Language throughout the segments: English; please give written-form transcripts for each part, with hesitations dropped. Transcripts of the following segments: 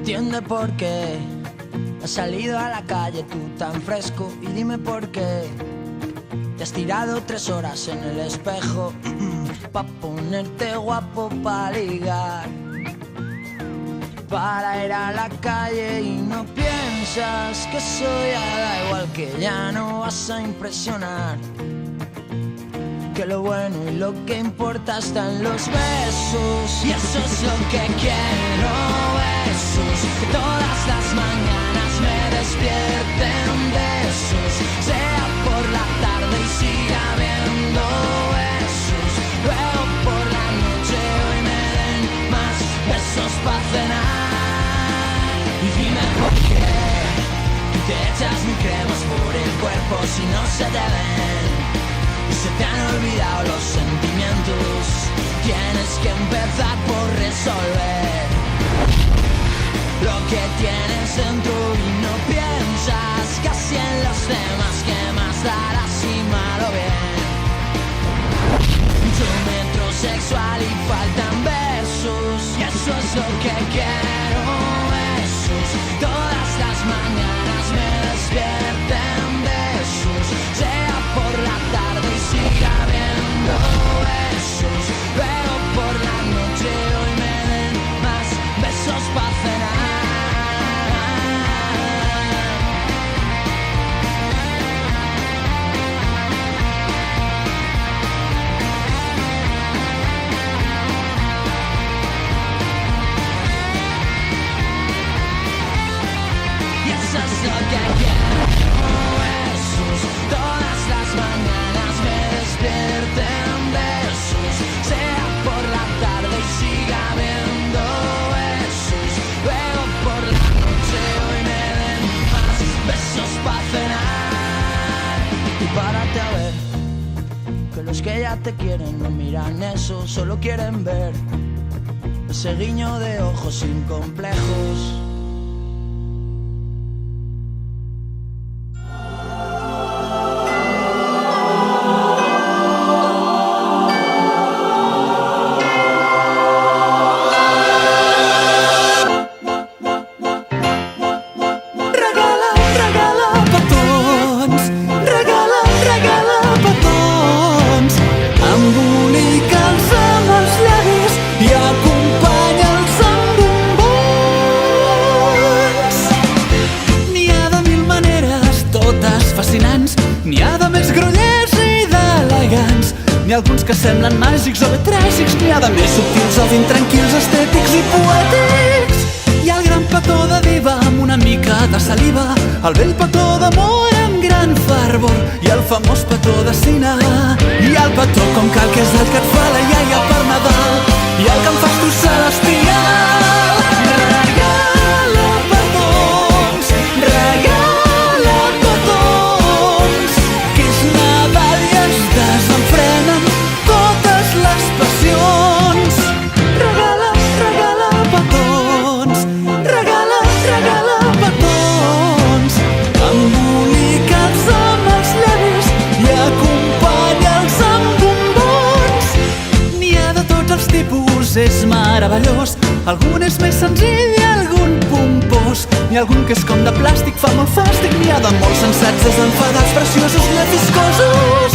entiende por qué has salido a la calle tú tan fresco. Y dime por qué te has tirado 3 horas en el espejo pa' ponerte guapo, pa' ligar, para ir a la calle. Y no piensas que eso ya da igual, que ya no vas a impresionar, que lo bueno y lo que importa está en los besos. Y eso es lo que quiero, besos, que todas las mañanas me despierten besos, sea por la tarde y siga habiendo besos, luego por la noche hoy me den más besos pa' cenar. Y dime por qué te echas mil cremas por el cuerpo si no se te ven, se te han olvidado los sentimientos. Tienes que empezar por resolver lo que tienes dentro y no piensas casi en los demás. Que más dará si mal o bien? Mucho metrosexual y faltan besos, y eso es lo que quiero, besos, todas las mañanas me despierten besos, sea por la tarde y siga habiendo besos, luego por la noche hoy me den más besos pa' cenar. Y eso es lo que quiero, besos, todas las mañanas me despierten besos, sea por la tarde y siga habiendo besos, luego por la noche hoy me den más besos pa' cenar. Y párate a ver que los que ya te quieren no miran eso, solo quieren ver ese guiño de ojos sin complejos. N'hi ha de més grollers i d'elegants, n'hi ha alguns que semblen màgics o bé tràgics, n'hi ha de més subtils o d'intranquils, estètics i poètics. Hi ha el gran petó de diva amb una mica de saliva, el vell petó d'amor amb gran fervor i el famós petó de cine. Hi ha el petó com cal, que és el que et fa la iaia per Nadal, i el que em fas tu celestial. Regala petons, regala petons, que és Nadal i es desenfrenen totes les passions. Regala, regala petons, regala, regala petons, embolicats amb els llavis i acompanya'ls amb bombons. N'hi ha de tots els tipus, és meravellós, algun és més senzill i algun pompós, n'hi ha algun que és com de plàstic, fa molt fàstic, n'hi ha de molt sensats, desenfadats, preciosos, netiscosos.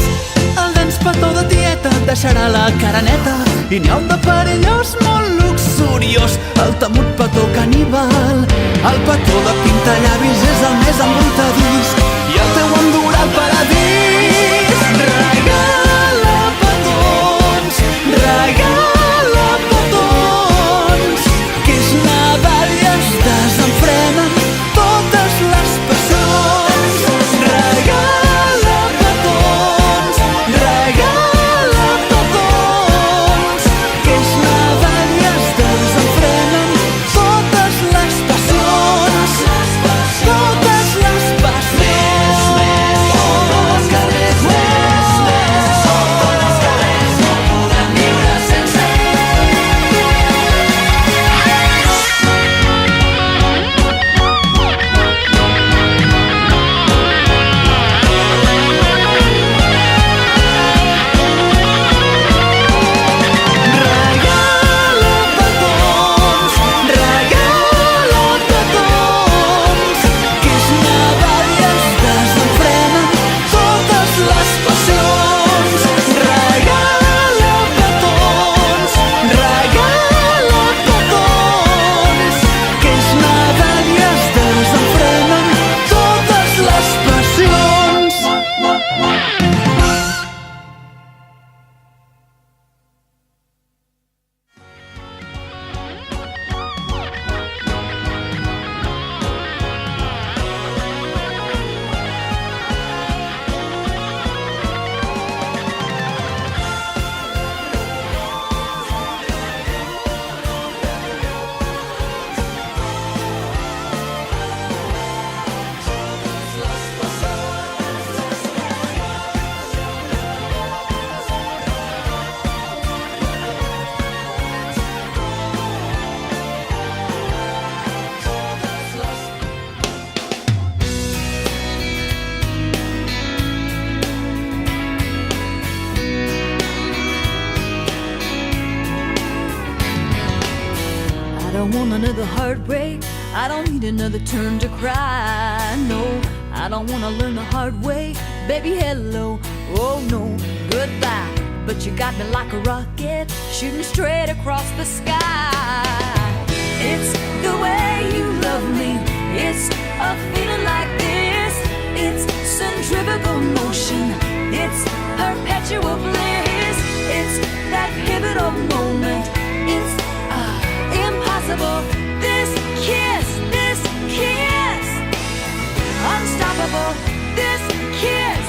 El dens petó de tieta et deixarà la cara neta, i n'hi ha un de perillós molt luxuriós, el temut petó caníbal. El petó de pintallavis és el més embruitadís i el teu endurà al paradís. Regala petons, regala petons, que és Nadal i es desenfrenen totes les passions. Regala petons, regala petons, que és Nadal i es desenfrenen totes les passions. Totes les passions. don't want another heartbreak. I don't need another turn to cry. No, I don't wanna learn the hard way. Baby, hello, oh no, goodbye. But you got me like a rocket, shooting straight across the sky. It's the way you love me. It's a feeling like this. It's centrifugal motion. It's perpetual bliss. It's that pivotal moment. It's impossible. This kiss, unstoppable. This kiss.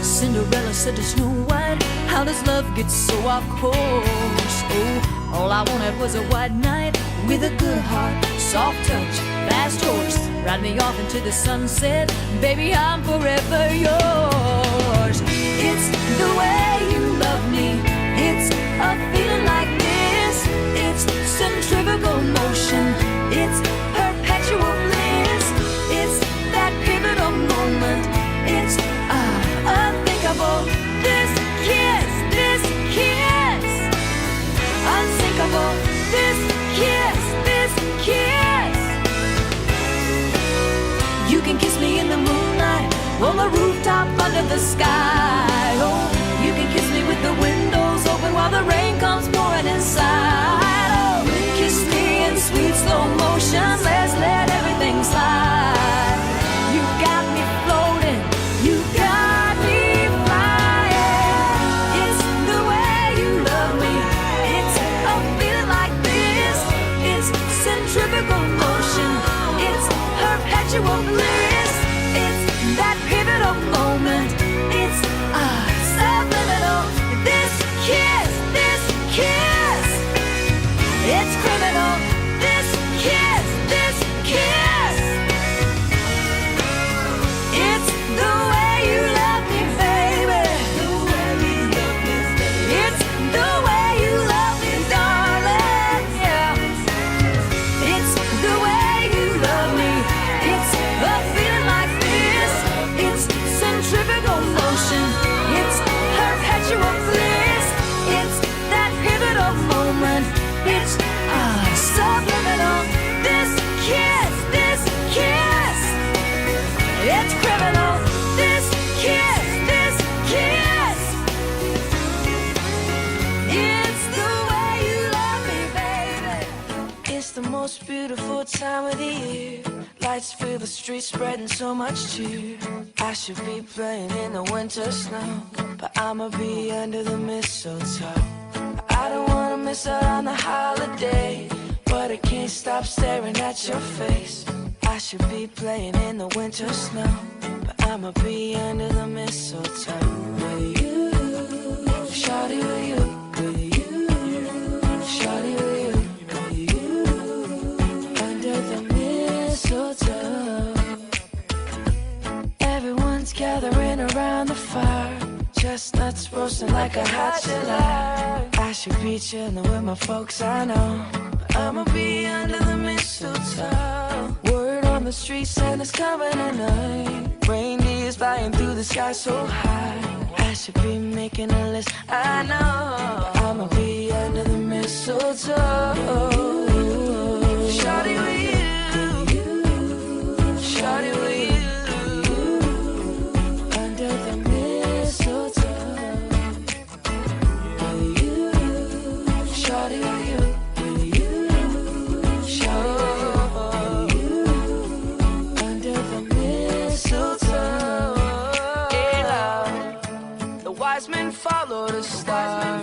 Cinderella said to Snow White, how does love get so off course? Oh, all I wanted was a white knight with a good heart, soft touch, fast horse. Ride me off into the sunset, baby, I'm forever yours. It's the way you love me. It's a feeling like this. It's centrifugal motion. It's perpetual bliss. It's that pivotal moment. It's unthinkable. This kiss, unsinkable. This kiss. You can kiss me in the moonlight, on the rooftop under the sky. Oh, you can kiss me with the windows open while the rain comes pouring inside. Oh, kiss me in sweet slow motion. Let's let everything slide. You got me floating. You got me flying. It's the way you love me. It's a feeling like this. It's centrifugal motion. It's perpetual bliss. It's that pivotal moment. It's subliminal. This kiss. It's criminal. This kiss. It's the way you love me, baby. It's the way you love me, darling. Yeah. It's the way you love me. It's a feeling like this. It's centrifugal motion. It's perpetual bliss. It's that pivotal moment. It's subliminal. This kiss. It's criminal. This kiss. It's the way you love me, baby. It's the most beautiful time of the year. Lights fill the streets, spreading so much cheer. I should be playing in the winter snow, but I'ma be under the mistletoe. I don't wanna miss out on the holiday, but I can't stop staring at your face. I should be playing in the winter snow, but I'ma be under the mistletoe. With you, shawty, with you, shawty, with you, under the mistletoe. Everyone's gathering around the fire, chestnuts roasting like a hot July. I should be chilling with my folks, I know, but I'ma be under the mistletoe. Word on the street, Santa's coming tonight. Reindeer's flying through the sky so high. I should be making a list, I know, but I'ma be under the mistletoe. Shawty with you, shawty with you. Follow the star,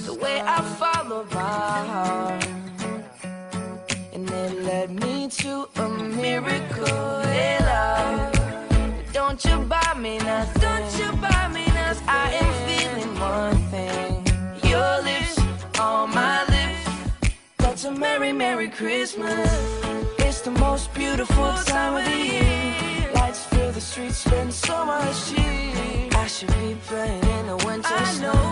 the way I followed my heart, and it led me to a miracle. Hey, love, don't you buy me nothing, 'cause I am feeling one thing. Your lips on my lips, that's a merry, merry Christmas. It's the most beautiful time of the year. Lights fill the streets, spend so much cheer. I should be playing in the winter snow.